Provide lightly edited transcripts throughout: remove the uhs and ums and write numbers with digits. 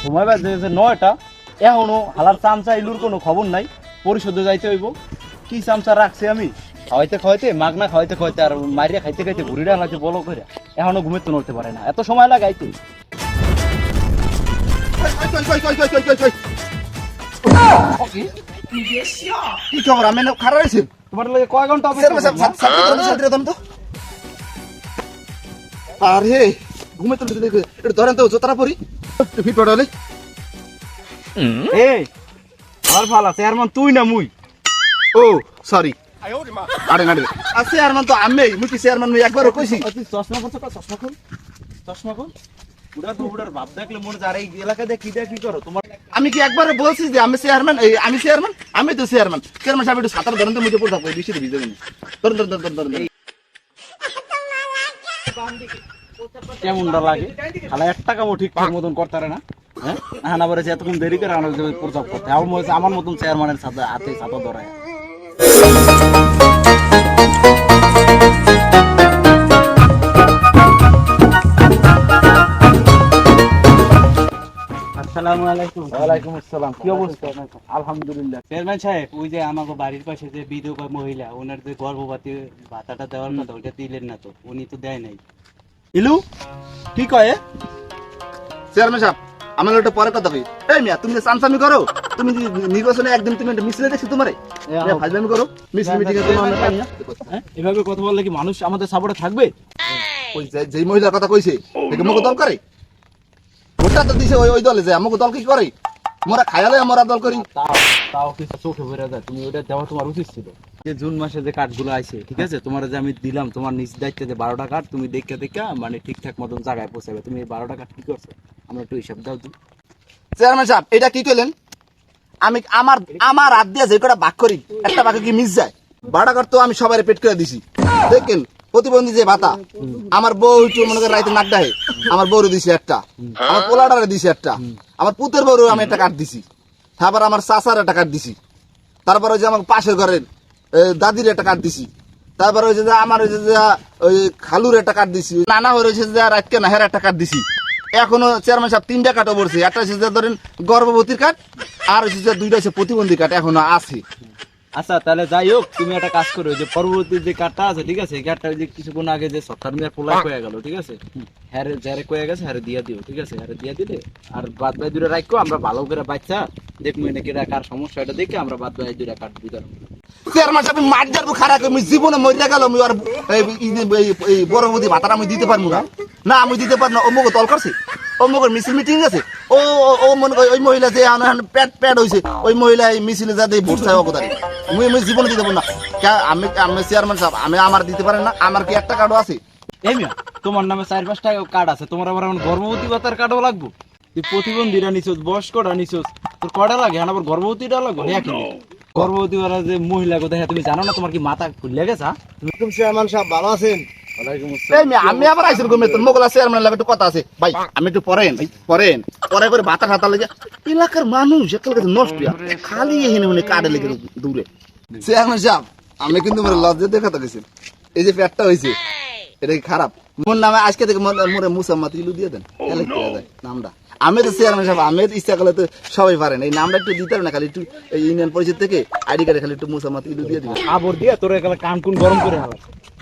সময় বাজে 9টা, এখনো হালার চামচা ইলুর কোনো খবর নাই। পরিশোধে যাইতে হইব। কি চামচা রাখছি আমি, খাওয়াইতে খাওয়াইতে মাগনা খাওয়াইতে খাওয়াইতে আর মারিয়া খাইতে খাইতে ঘুরিটা লাগছে বলো করে, এখনো ঘুমের তো নড়তে পারে না, এত সময় লাগাইতে। কি খবর? আমি খারাপ হয়েছি তোমার লাগে কয় ঘন্টা তো আর হে ঘুমে তো একটু ধরেন তো জোতারা পরি ফিট পড়ালে এই আর ফালা চেয়ারম্যান তুই না মুই? ও সরি আরে না আর চেয়ারম্যান তো আমি মুই কি চেয়ারম্যান মুই একবারও কইছি। চশমা করছো, চশমা খুল, চশমা খুল। উড়া তো উড়ার ভাব দেখলে মনে যায় এই এলাকা দিয়ে কি দেখ কি করো তোমার। আমি কি একবারে বলছি যে আমি চেয়ারম্যান? এই আমি চেয়ারম্যান, আমি তো চেয়ারম্যান। চেয়ারম্যান সাহেব একটু সাঁতার ধরেন তো, মুঝে পড়ে থাকবো বৃষ্টিতে ভিজে গেলে। ধরুন ধরুন ধরুন ধরুন। কেমনটা লাগে? খালা 1 টাকাও ঠিকঠাক মতন করতে পারে না। হ্যাঁ না বলে যে এতক্ষণ দেরি করে আমার প্রচার করতে আমার মতন চেয়ারম্যানের সাথে হাতে ছাতা ধরায়। আসসালামু আলাইকুম। ওয়ালাইকুম আসসালাম। কি অবস্থা? আলহামদুলিল্লাহ। চেয়ারম্যান সাহেব, ওই যে আমাকে বাড়ির পাশে যে বিধবা মহিলা, ওনার যে গর্ভবতী ভাতাটা দেওয়ার কথা, ওইটা দিলেন না তো, উনি তো দেয় নাই। ইলু কি কয়? চেয়ারম্যান সাহেব আমার একটা পরে কথা কই। এই মিয়া তুমি যে চামচামি করো, তুমি নির্বাচনে একদিন তুমি একটা মিছিলে দেখছি তোমারে ফাজলামি করো মিছিল মিটিং এ তোমার পাই না। এভাবে কথা বললে কি মানুষ আমাদের সাপোর্টে থাকবে? ওই যে মহিলার কথা কইছে দেখে মুখ দল করে, ওটা তো দিছে ওই দলে যে আমাকে দল কি করে, মোরা খায়ালে আমরা দল করি। তাও কিছু চোখে বেড়ে যায়, তুমি ওটা দেওয়া তোমার উচিত ছিল। যে জুন মাসে যে কার্ডগুলো আছে, ঠিক আছে, তোমার যে আমি দিলাম, তোমার নিজ দায়িত্বে যে 12টা কার্ড তুমি দেখে মানে ঠিকঠাক মতন জায়গায় পৌঁছাবে। তুমি এই 12টা কার্ড কি করছো আমরা একটু হিসাব দাও। চেয়ারম্যান সাহেব এটা কি কইলেন? আমি আমার হাত দিয়ে যে কটা ভাগ করি একটা ভাগে কি মিস যায়? 12টা কার্ড তো আমি সবাই পেট করে দিছি। দেখেন প্রতিবন্ধী যে ভাতা, আমার বউ একটু মনে করে রাইতে নাক ডাহে, আমার বউরে দিছি একটা, আমার পোলাটারে দিছি একটা, আমার পুতের বউরে আমি একটা কার্ড দিছি, তারপর আমার চাচার একটা কার্ড দিছি, তারপর ওই যে আমার পাশের ঘরের দাদির একটা কার্ড দিছি, তারপর ওই যে আমার ওই যে ওই খালুর একটা কার্ড দিছি, নানা হয়েছে যে রাতকে না হের একটা কার্ড দিছি। এখনো চেয়ারম্যান সাহেব 3টা কার্ডও পড়ছে, একটা হচ্ছে যে ধরেন গর্ভবতীর কার্ড, আর হচ্ছে যে 2টা হচ্ছে প্রতিবন্ধী কার্ড এখনো আছে। আচ্ছা তাহলে যাই হোক, তুমি একটা কাজ করো, যে পরবর্তী যে কার্ডটা আছে, ঠিক আছে, এই কার্ডটা যে কিছুক্ষণ আগে যে সরকার মেয়ের পোলা কয়ে গেল, ঠিক আছে, হ্যাঁ যারে কয়ে গেছে হ্যাঁ দিয়ে দিও, ঠিক আছে, হ্যাঁ দিয়ে দিলে আর বাদ বাই 2টা রাখো, আমরা ভালো করে বাচ্চা দেখবো নাকি কার সমস্যা, এটা দেখে আমরা বাদ বাই 2টা কার্ড বিতরণ। চেয়ারম্যান সাহেব মার যাবো খারাপ, আমি জীবনে মরে গেল আমি আর এই গর্ভবতী ভাতাটা আমি দিতে পারবো না, না আমি দিতে পারবো না। অমুক দল করছে, অমুক মিছিল মিটিং আছে, ও ও মনে করি ওই মহিলা যে প্যাট হয়েছে, ওই মহিলা এই মিছিলে যাতে ভোট চাই অবদারি মুই জীবনে দিতে পারবো না। আমি আমি চেয়ারম্যান সাহেব আমি আমার দিতে পারেন না? আমার কি একটা কার্ডও আছে? এই মিয়া তোমার নামে 4-5টা কার্ড আছে, তোমার আবার গর্ভবতী ভাতার কার্ডও লাগবো? তুই প্রতিবন্ধীরা নিছোস, বয়স্করা নিছোস, তোর কয়টা লাগে? হ্যাঁ আবার গর্ভবতীটা লাগবে হ্যাঁ কি? গর্ভবতী ওরা যে মহিলা কথা, হ্যাঁ তুমি জানো না? তোমার কি মাথা খুলে গেছে? তুমি চেয়ারম্যান সাহেব ভালো আছেন? আমি আবার আইসের ঘুমে তোর মোগলা চেয়ারম্যান লাগে একটু কথা আছে ভাই, আমি একটু পড়েন পরে করে ভাতা খাতা লেগে এলাকার মানুষ একাল কাছে নষ্ট খালি এখানে মানে কাটে লেগে দূরে। চেয়ারম্যান সাহেব আমি কিন্তু মোর লজ্জা দেখাতে গেছি, এই যে পেটটা হয়েছে এটা কি খারাপ? মোর নামে আজকে থেকে মোরে মুসাম্মাত ইলু দিয়ে দেন, তাহলে কি যায় নামটা? আমি তো চেয়ারম্যান সাহেব, আমি তো ইচ্ছা করলে তো সবাই পারেন, এই নামটা একটু দিতে না, খালি একটু ইউনিয়ন পরিষদ থেকে আইডি কার্ডে খালি একটু মুসাম্মাত ইলু দিয়ে দিবেন। আবর দিয়ে তোর একালা কান কুন গরম করে হালা।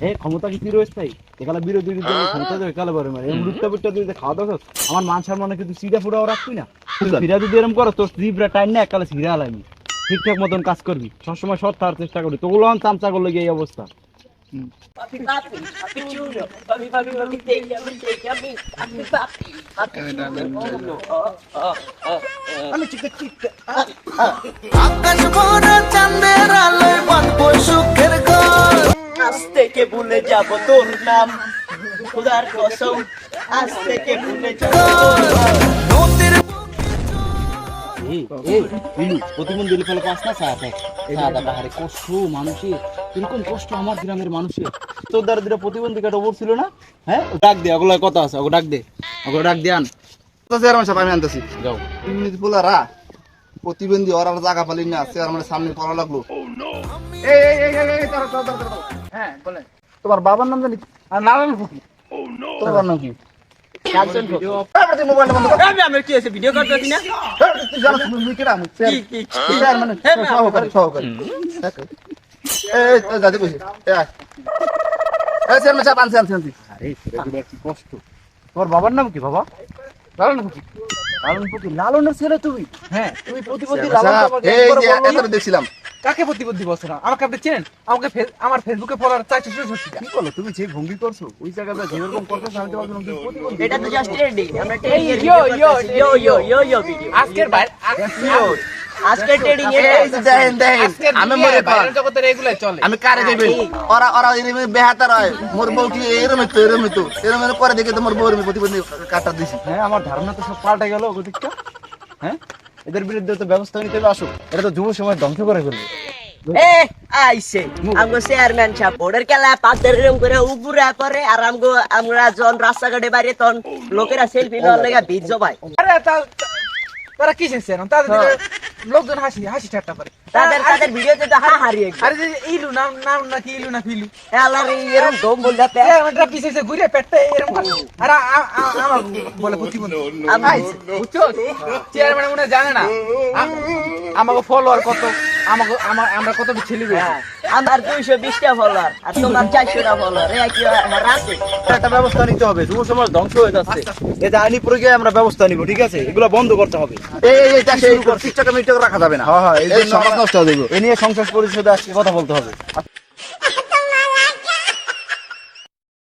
এই ক্ষমতা কি চিরস্থায়ী? একালা বিরোধী ক্ষমতা দেবে একালা বরে মারে লুটটা বুটটা দিয়ে খাওয়া দাওয়া আমার মান সম্মানে কিন্তু সিডা ফুটাও রাখবি না। সিডা যদি এরকম করো তোর জিবরা টাইম না একালা সিডা হালাইনি, ঠিকঠাক মতন কাজ করবি, সবসময় সৎ থাকার চেষ্টা করবি। তোগুলো চামচা করলে গিয়ে এই অবস্থা। আকাশ ভরা চাঁদের আলোয় বাঁধবো সুখের ঘর, আজ থেকে ভুলে যাব তোর নাম, খোদার কসম আজ থেকে ভুলে যাব নদীর প্রতিবন্ধী ফলে পাস না পাহাড়ে কষ্ট মানুষের, এরকম কষ্ট আমার গ্রামের মানুষের। তোর দ্বারা দুটা প্রতিবন্ধী কাটা ওপর ছিল না? হ্যাঁ ডাক দে, ওগুলো কথা আছে, ওগুলো ডাক দে, ওগুলো ডাক দিয়ে আন। চেয়ারম্যান সাহেব আমি আনতেছি যাও। পোলারা প্রতিবন্ধী ওরা জায়গা পালি না, চেয়ারম্যানের সামনে পড়া লাগলো। হ্যাঁ বলেন, তোমার বাবার নাম জানি? নারায়ণ ফুকি। তোমার নাম কি? কাঞ্চন ভোগ। তুই মোবাইলটা বন্ধ কর। আমি কি হয়েছে ভিডিও করতেছি না তুই জানো তুই কেডা আমি কি কি চেয়ারম্যান সহকারী এই দাদি বসে চেয়ারম্যান সাহেব আনছি আরে ছেলেগুলো কি কষ্ট। তোমার বাবার নাম কি বাবা? লালন ফকির। লালন ফকির, লালনের ছেলে তুমি? হ্যাঁ, তুমি প্রতিবন্ধী লালন বাবাকে এই একবার যে বলো নি? এত দেখছিলাম কাকে প্রতিবন্ধী বলছো না? আমাকে আপনি চেনেন? আমাকে আমার ফেসবুকে ফলোয়ার 460 টা। কি করলো তুমি? যে ভঙ্গি করছো ওই জায়গাটা যেরকম করতেছো আমি তো ভাবছিলাম তুমি প্রতিবন্ধী। এটা তো জাস্ট ট্রেন্ডিং আমরা ট্রেন্ডিং এর ইয়ো, ভিডিও ইয়ো, ইয়ো ভিডিও আজকের আজকে ট্রেন্ডিং এই যে দেখেন আমি মরে পার জগতের এগুলাই চলে। আমি কারে দেবে ওরা এরকম বেহাতার হয় মোর বউটি এরকম করে দেখে তো মোর বউর আমি প্রতিবন্ধী কাটা দিছি হ্যাঁ, আমার ধারণা তো সব পাল্টে গেল ওদিকটা। হ্যাঁ, এদের বিরুদ্ধে তো ব্যবস্থা নিতে হবে। আসো, এটা তো যুব সমাজ ধ্বংস করে ফেলবে। এ আইছে আমগো চেয়ারম্যান সাহেব ওদের খেলা পাতের এরকম করে উপরে পরে আর আমরা যখন রাস্তাঘাটে বাইরে তখন লোকেরা সেলফি নেওয়ার লেগে ভিড় জমায় আরে তারা কি চেয়েছেন? তাদের লোকজন হাসি ঠাট্টা করে। তাদের ভিডিওতে তো হারিয়ে আরে যে ইলু নাম নাকি ইলু না ফিলু, আল্লাহ এরকম দম বলতে চেয়ারম্যানটা পিছিয়ে ঘুরে পেটটা এরকম করে। আর আমার বলে প্রতিবন্ধী। বুঝছো? চেয়ারম্যান মনে হয় জানে না আমাকে ফলোয়ার কত, আমরা কত ছেলে। আমার 220টা ফলোয়ার আর তোমার 400টা ফলোয়ার কি রাতে একটা ব্যবস্থা নিতে হবে। যুব সমাজ ধ্বংস হয়ে যাচ্ছে। এতে আইনি প্রক্রিয়ায় আমরা ব্যবস্থা নিব, ঠিক আছে? এগুলো বন্ধ করতে হবে। এইটা সেই টিকটকে মিটকে রাখা যাবে না হ্যাঁ, এই এই জন্য সমাজ নষ্ট হয়ে যাবে এ নিয়ে সংসদ পরিষদে আজকে কথা বলতে হবে।